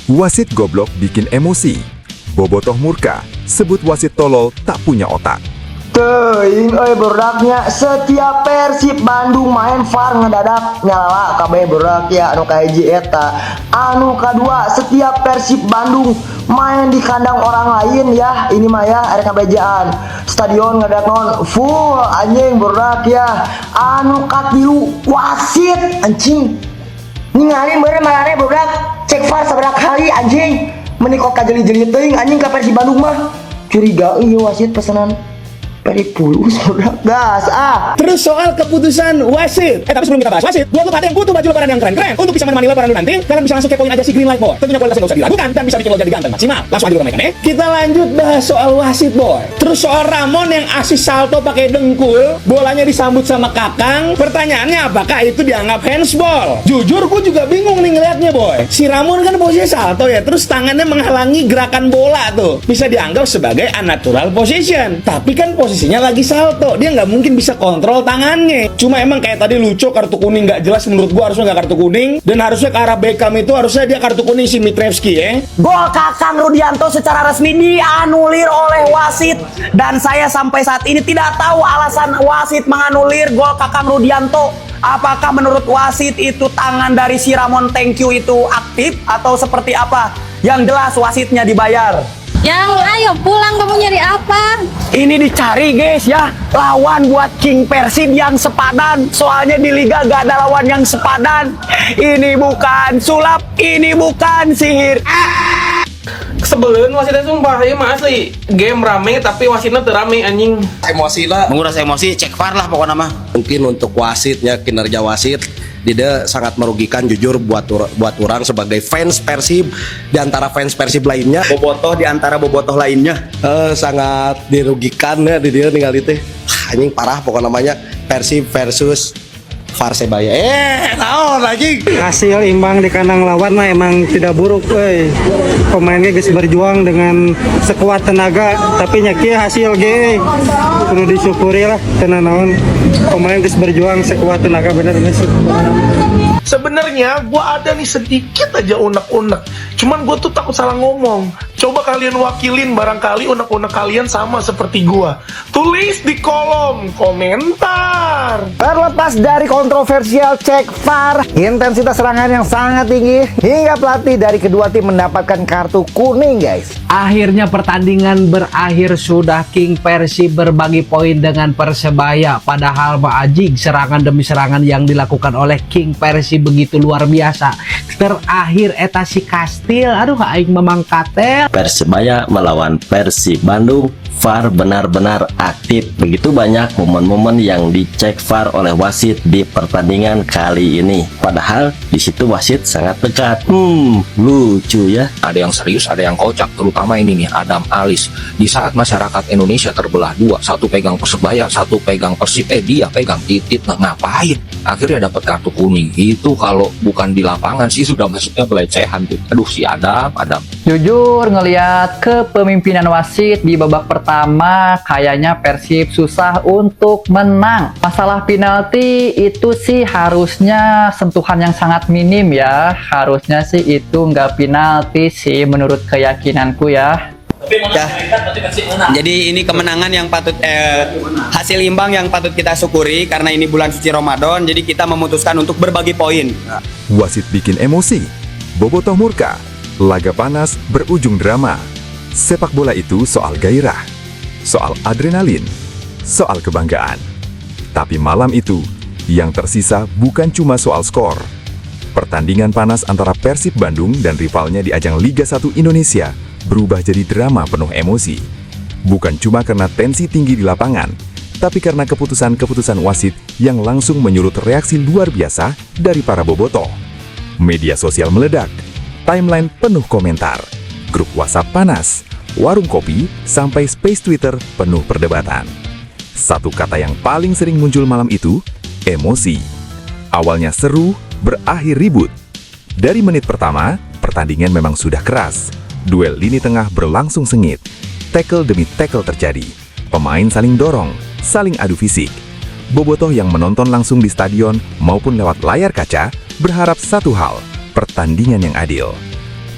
Wasit goblok bikin emosi. Bobotoh murka, sebut wasit tolol tak punya otak. Teuing euy beuraknya setiap Persib Bandung main VAR ngedadak nyala kabeh beurak ya anu kahiji eta. Anu kadua setiap Persib Bandung main di kandang orang lain ya, ini mah ya ada kabejaan. Stadion ngedadak non full anjing beurak ya. Anu katilu wasit anjing. Ningali bener marane beurak cek VAR sabaraha kali anjing. Menikot kajeli-jeli teuing anjing ka Persib Bandung mah. Curiga ieu wasit pesanan Peripulus gas Terus soal keputusan wasit. Tapi sebelum kita bahas wasit, gua tuh ada yang butuh baju lebaran yang keren-keren untuk bisa menemani lebaran lu nanti. Kalian bisa langsung kepoin aja si Green Light Boy. Tentunya kualitasnya nggak usah diragukan dan bisa bikin lo jadi ganteng maksimal. Langsung aja ramaikan ya. Kita lanjut bahas soal wasit boy. Terus soal Ramon yang asis salto pakai dengkul, bolanya disambut sama Kakang. Pertanyaannya apakah itu dianggap handsball? Jujur gua juga bingung nih ngeliatnya boy. Si Ramon kan posisinya salto ya, terus tangannya menghalangi gerakan bola tuh. Bisa dianggap sebagai unnatural position. Tapi kan posisinya lagi salto, dia nggak mungkin bisa kontrol tangannya. Cuma emang kayak tadi lucu kartu kuning nggak jelas, menurut gua harusnya nggak kartu kuning, dan harusnya ke arah Beckham itu harusnya dia kartu kuning si Mitrevski ya. Gol Kakang Rudianto secara resmi dianulir oleh wasit, dan saya sampai saat ini tidak tahu alasan wasit menganulir gol Kakang Rudianto. Apakah menurut wasit itu tangan dari si Ramon Thank You itu aktif atau seperti apa? Yang jelas wasitnya dibayar. Yang ayo pulang, kamu nyari apa? Ini dicari guys ya, lawan buat King Persib yang sepadan. Soalnya di Liga gak ada lawan yang sepadan. Ini bukan sulap, ini bukan sihir. Sebelum wasitnya sumpah, ya mah asli game rame tapi wasitnya teu rame anjing. Emosi lah, menguras emosi, cek VAR lah pokoknya mah. mungkin untuk wasitnya, kinerja wasit dia sangat merugikan jujur buat orang sebagai fans Persib. Di antara fans Persib lainnya, Bobotoh di antara bobotoh lainnya sangat dirugikan ya di dia tinggal itu. Anjing parah pokoknya namanya Persib versus Persebaya. Naon lagi? Hasil imbang di kandang lawan mah emang tidak buruk, pemainnya guys berjuang dengan sekuat tenaga, tapi nyaki hasil ge perlu disyukuri lah. Tenan naon pemain guys berjuang sekuat tenaga bener guys. Sebenarnya gua ada nih sedikit aja unek-unek, cuman gua tuh takut salah ngomong. Coba kalian wakilin, barangkali unek-unek kalian sama seperti gua. Tulis di kolom komentar. Terlepas dari kontroversial cek VAR, intensitas serangan yang sangat tinggi, hingga pelatih dari kedua tim mendapatkan kartu kuning guys. Akhirnya pertandingan berakhir, sudah King Persib berbagi poin dengan Persebaya. Padahal Ajig serangan demi serangan yang dilakukan oleh King Persib begitu luar biasa. Terakhir eta si Kastil, aduh aing memang katel. Persebaya melawan Persib Bandung, VAR benar-benar aktif. Begitu banyak momen-momen yang dicek VAR oleh wasit di pertandingan kali ini. Padahal di situ wasit sangat dekat. Lucu ya. Ada yang serius, ada yang kocak. Terutama ini nih, Adam Alis. Di saat masyarakat Indonesia terbelah dua, satu pegang Persebaya, satu pegang Persib. Dia pegang Titit. Nah, ngapain? Akhirnya dapat kartu kuning. Itu kalau bukan di lapangan sih sudah masuknya pelecehan tuh. Aduh si Adam. Jujur ngelihat kepemimpinan wasit di babak pertama, kayaknya Persib susah untuk menang. Masalah penalti itu sih harusnya sentuhan yang sangat minim ya. Harusnya sih itu nggak penalti sih menurut keyakinanku ya. Jadi ini kemenangan yang patut hasil imbang yang patut kita syukuri karena ini bulan suci Ramadan. Jadi kita memutuskan untuk berbagi poin. Wasit bikin emosi, bobotoh murka, laga panas berujung drama. Sepak bola itu soal gairah, soal adrenalin, soal kebanggaan. Tapi malam itu yang tersisa bukan cuma soal skor. Pertandingan panas antara Persib Bandung dan rivalnya di ajang Liga 1 Indonesia berubah jadi drama penuh emosi. Bukan cuma karena tensi tinggi di lapangan, tapi karena keputusan-keputusan wasit yang langsung menyulut reaksi luar biasa dari para bobotoh. Media sosial meledak, timeline penuh komentar, grup WhatsApp panas, warung kopi, sampai space Twitter penuh perdebatan. Satu kata yang paling sering muncul malam itu, emosi. Awalnya seru, berakhir ribut. Dari menit pertama, pertandingan memang sudah keras. Duel lini tengah berlangsung sengit. Tackle demi tackle terjadi. Pemain saling dorong, saling adu fisik. Bobotoh yang menonton langsung di stadion maupun lewat layar kaca berharap satu hal, pertandingan yang adil.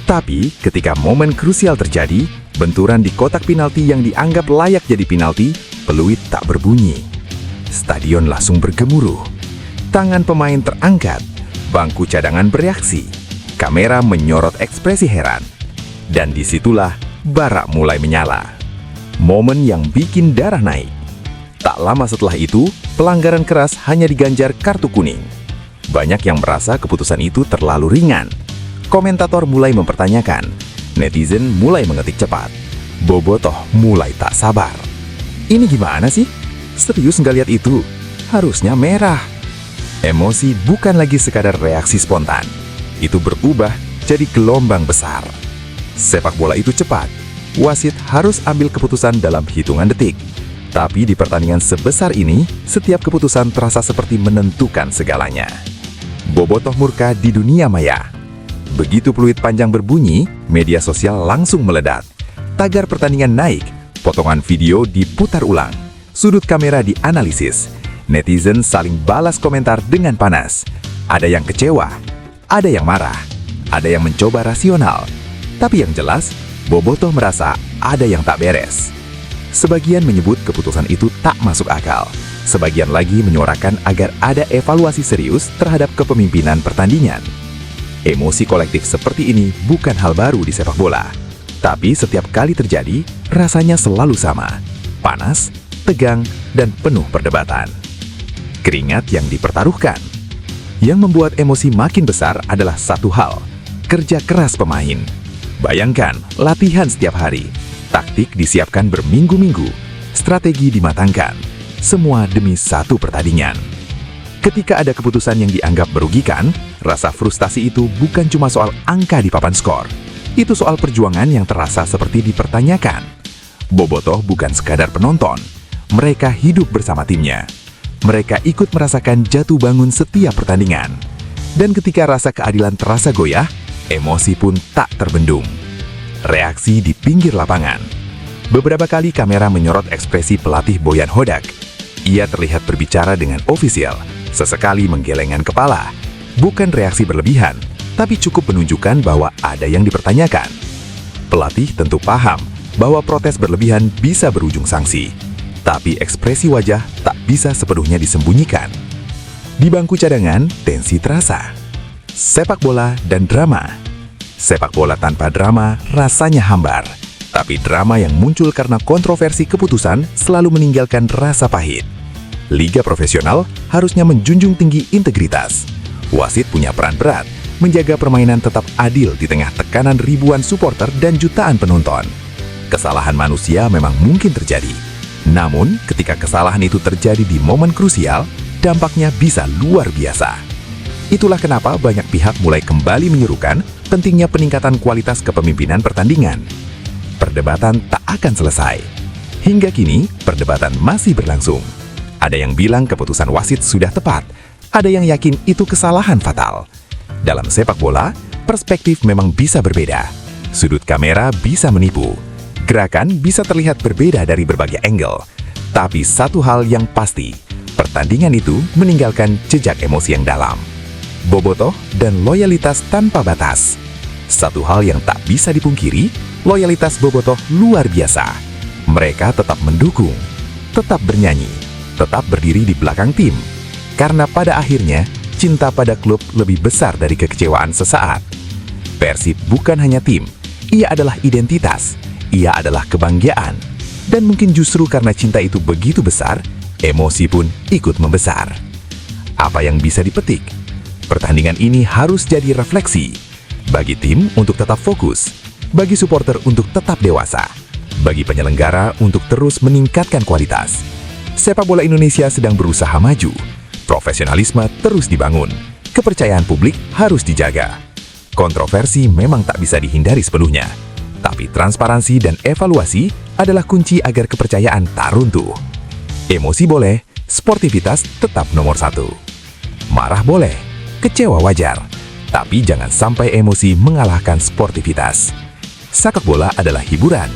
Tapi ketika momen krusial terjadi, benturan di kotak penalti yang dianggap layak jadi penalti, peluit tak berbunyi. Stadion langsung bergemuruh. Tangan pemain terangkat, bangku cadangan bereaksi, kamera menyorot ekspresi heran. Dan disitulah bara mulai menyala. Momen yang bikin darah naik. Tak lama setelah itu, pelanggaran keras hanya diganjar kartu kuning. Banyak yang merasa keputusan itu terlalu ringan. Komentator mulai mempertanyakan, netizen mulai mengetik cepat. Bobotoh mulai tak sabar. Ini gimana sih? Serius nggak lihat itu? Harusnya merah. Emosi bukan lagi sekadar reaksi spontan. Itu berubah jadi gelombang besar. Sepak bola itu cepat. Wasit harus ambil keputusan dalam hitungan detik. Tapi di pertandingan sebesar ini, setiap keputusan terasa seperti menentukan segalanya. Bobotoh murka di dunia maya. Begitu peluit panjang berbunyi, media sosial langsung meledak. Tagar pertandingan naik, potongan video diputar ulang, sudut kamera dianalisis. Netizen saling balas komentar dengan panas. Ada yang kecewa, ada yang marah, ada yang mencoba rasional. Tapi yang jelas, Bobotoh merasa ada yang tak beres. Sebagian menyebut keputusan itu tak masuk akal. Sebagian lagi menyuarakan agar ada evaluasi serius terhadap kepemimpinan pertandingan. Emosi kolektif seperti ini bukan hal baru di sepak bola. Tapi setiap kali terjadi, rasanya selalu sama. Panas, tegang, dan penuh perdebatan. Keringat yang dipertaruhkan. Yang membuat emosi makin besar adalah satu hal, kerja keras pemain. Bayangkan, latihan setiap hari. Taktik disiapkan berminggu-minggu. Strategi dimatangkan. Semua demi satu pertandingan. Ketika ada keputusan yang dianggap merugikan, rasa frustasi itu bukan cuma soal angka di papan skor. Itu soal perjuangan yang terasa seperti dipertanyakan. Bobotoh bukan sekadar penonton. Mereka hidup bersama timnya. Mereka ikut merasakan jatuh bangun setiap pertandingan. Dan ketika rasa keadilan terasa goyah, emosi pun tak terbendung. Reaksi di pinggir lapangan. Beberapa kali kamera menyorot ekspresi pelatih Boyan Hodak. Ia terlihat berbicara dengan ofisial, sesekali menggelengkan kepala. Bukan reaksi berlebihan, tapi cukup menunjukkan bahwa ada yang dipertanyakan. Pelatih tentu paham bahwa protes berlebihan bisa berujung sanksi. Tapi ekspresi wajah tak bisa sepenuhnya disembunyikan. Di bangku cadangan, tensi terasa. Sepak bola dan drama. Sepak bola tanpa drama rasanya hambar. Tapi drama yang muncul karena kontroversi keputusan selalu meninggalkan rasa pahit. Liga profesional harusnya menjunjung tinggi integritas. Wasit punya peran berat, menjaga permainan tetap adil di tengah tekanan ribuan supporter dan jutaan penonton. Kesalahan manusia memang mungkin terjadi. Namun, ketika kesalahan itu terjadi di momen krusial, dampaknya bisa luar biasa. Itulah kenapa banyak pihak mulai kembali menyerukan pentingnya peningkatan kualitas kepemimpinan pertandingan. Perdebatan tak akan selesai. Hingga kini, perdebatan masih berlangsung. Ada yang bilang keputusan wasit sudah tepat, ada yang yakin itu kesalahan fatal. Dalam sepak bola, perspektif memang bisa berbeda. Sudut kamera bisa menipu. Gerakan bisa terlihat berbeda dari berbagai angle. Tapi satu hal yang pasti, pertandingan itu meninggalkan jejak emosi yang dalam. Bobotoh dan loyalitas tanpa batas. Satu hal yang tak bisa dipungkiri, loyalitas Bobotoh luar biasa. Mereka tetap mendukung, tetap bernyanyi, tetap berdiri di belakang tim. Karena pada akhirnya, cinta pada klub lebih besar dari kekecewaan sesaat. Persib bukan hanya tim, ia adalah identitas, ia adalah kebanggaan. Dan mungkin justru karena cinta itu begitu besar, emosi pun ikut membesar. Apa yang bisa dipetik? Pertandingan ini harus jadi refleksi. Bagi tim untuk tetap fokus, bagi supporter untuk tetap dewasa, bagi penyelenggara untuk terus meningkatkan kualitas. Sepak bola Indonesia sedang berusaha maju. Profesionalisme terus dibangun. Kepercayaan publik harus dijaga. Kontroversi memang tak bisa dihindari sepenuhnya. Tapi transparansi dan evaluasi adalah kunci agar kepercayaan tak runtuh. Emosi boleh, sportivitas tetap nomor satu. Marah boleh, kecewa wajar. Tapi jangan sampai emosi mengalahkan sportivitas. Sepak bola adalah hiburan.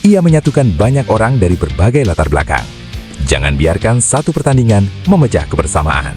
Ia menyatukan banyak orang dari berbagai latar belakang. Jangan biarkan satu pertandingan memecah kebersamaan.